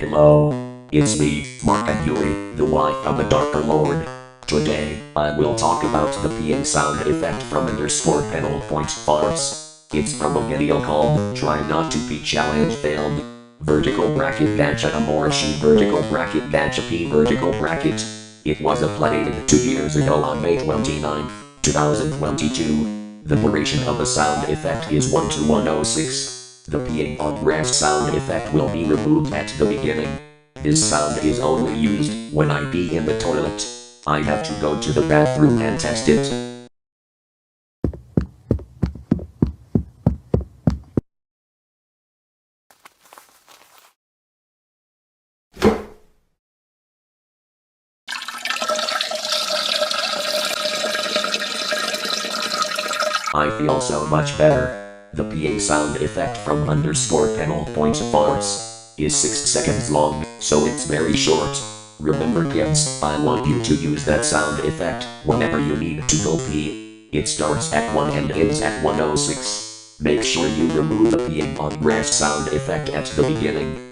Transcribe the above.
Hello. It's me, Markov Yuri, the wife of the Darker Lord. Today, I will talk about the peeing sound effect from underscore panel point farts. It's from a video called Try Not to Pee Challenge Failed. Vertical bracket dash amorashi vertical bracket dash p vertical bracket. It was uploaded 2 years ago on May 29, 2022. The duration of the sound effect is 1 to 106. The peeing on grass sound effect will be removed at the beginning. This sound is only used when I pee in the toilet. I have to go to the bathroom and test it. I feel so much better. The peeing sound effect from underscore panel point farts is 6 seconds long, so it's very short. Remember kids, I want you to use that sound effect whenever you need to go pee. It starts at 1 and ends at 106. Make sure you remove the peeing on grass sound effect at the beginning.